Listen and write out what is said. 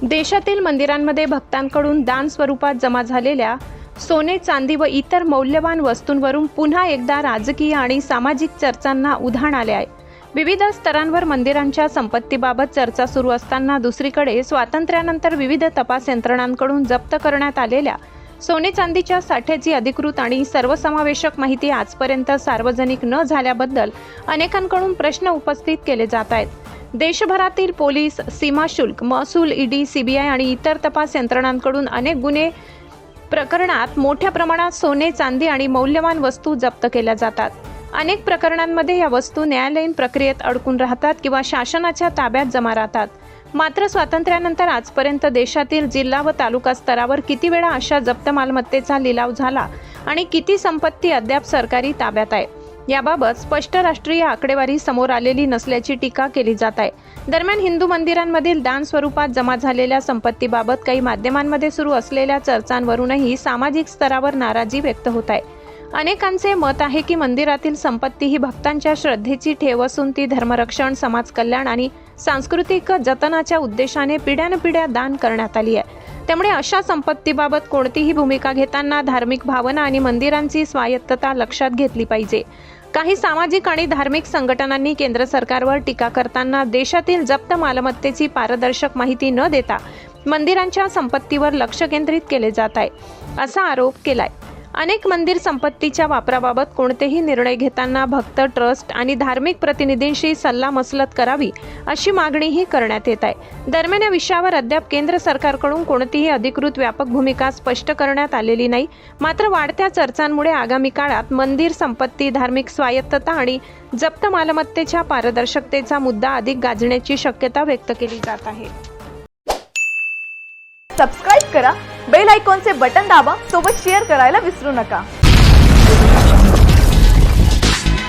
देशातील मंदिरांमध्ये भक्तांकडून दान स्वरूपात जमा झालेल्या सोने, चांदी व इतर मौल्यवान वस्तूंवरून पुन्हा एकदा राजकीय आणि सामाजिक चर्चांना उधाण आले आहे। विविध स्तरांवर मंदिरांच्या संपत्तीबाबत चर्चा सुरू असताना दुसरीकडे स्वातंत्र्यानंतर विविध तपास यंत्रणांकडून जप्त करण्यात आलेल्या सोने चांदीच्या साठ्याची अधिकृत आणि सर्वसमावेशक माहिती आजपर्यंत सार्वजनिक न झाल्याबद्दल अनेकांकडून प्रश्न उपस्थित केले जात आहेत। देशभरातील पोलीस, सीमा शुल्क, महसूल, ईडी, सीबीआय आणि इतर तपास यंत्रणांकडून अनेक गुन्हे प्रकरणात मोठ्या प्रमाणात सोने, चांदी आणि मौल्यवान वस्तू जप्त केल्या जातात। अनेक प्रकरणांमध्ये या वस्तू न्यायालयीन प्रक्रियेत अडकून राहतात किंवा शासनाच्या ताब्यात जमा राहतात। मात्र स्वातंत्र्यानंतर आजपर्यंत देशातील जिल्हा व तालुका स्तरावर किती वेळा अशा जप्त मालमत्तेचा लिलाव झाला आणि किती संपत्ती अद्याप सरकारी ताब्यात आहे, याबाबत स्पष्ट राष्ट्रीय आकडेवारी समोर आलेली नसल्याची टीका केली जात आहे। दरम्यान हिंदू मंदिरांमधील दान स्वरूपात जमा झालेल्या संपत्तीबाबत काही माध्यमांमध्ये सुरू असलेल्या चर्चांवरूनही सामाजिक स्तरावर नाराजी व्यक्त होत आहे। अनेकांचे मत आहे की मंदिरातील संपत्ती ही भक्तांच्या श्रद्धेची ठेव असून ती धर्मरक्षण, समाज कल्याण आणि सांस्कृतिक जतनाच्या उद्देशाने पिढ्यानपिढ्या दान करण्यात आली आहे। त्यामुळे अशा संपत्तीबाबत कोणतीही भूमिका घेताना धार्मिक भावना आणि मंदिरांची स्वायत्तता लक्षात घेतली पाहिजे। काही सामाजिक आणि धार्मिक संघटनांनी केंद्र सरकारवर टीका करताना देशातील जप्त मालमत्तेची पारदर्शक माहिती न देता मंदिरांच्या संपत्तीवर लक्ष केंद्रित केले जात आहे, असा आरोप केलाय। अनेक मंदिर संपत्तीच्या वापराबाबत कोणतेही निर्णय घेताना भक्त, ट्रस्ट आणि धार्मिक प्रतिनिधींशी सल्लामसलत करावी अशी मागणीही करण्यात येत आहे। दरम्यान या विषयावर अद्याप केंद्र सरकारकडून कोणतीही अधिकृत व्यापक भूमिका स्पष्ट करण्यात आलेली नाही। मात्र वाढत्या चर्चांमुळे आगामी काळात मंदिर संपत्ती, धार्मिक स्वायत्तता आणि जप्त मालमत्तेच्या पारदर्शकतेचा मुद्दा अधिक गाजण्याची शक्यता व्यक्त केली जात आहे। सबस्क्राइब करा, बेल आयकॉनचे बटन दाबा, सोबत शेअर करायला विसरू नका।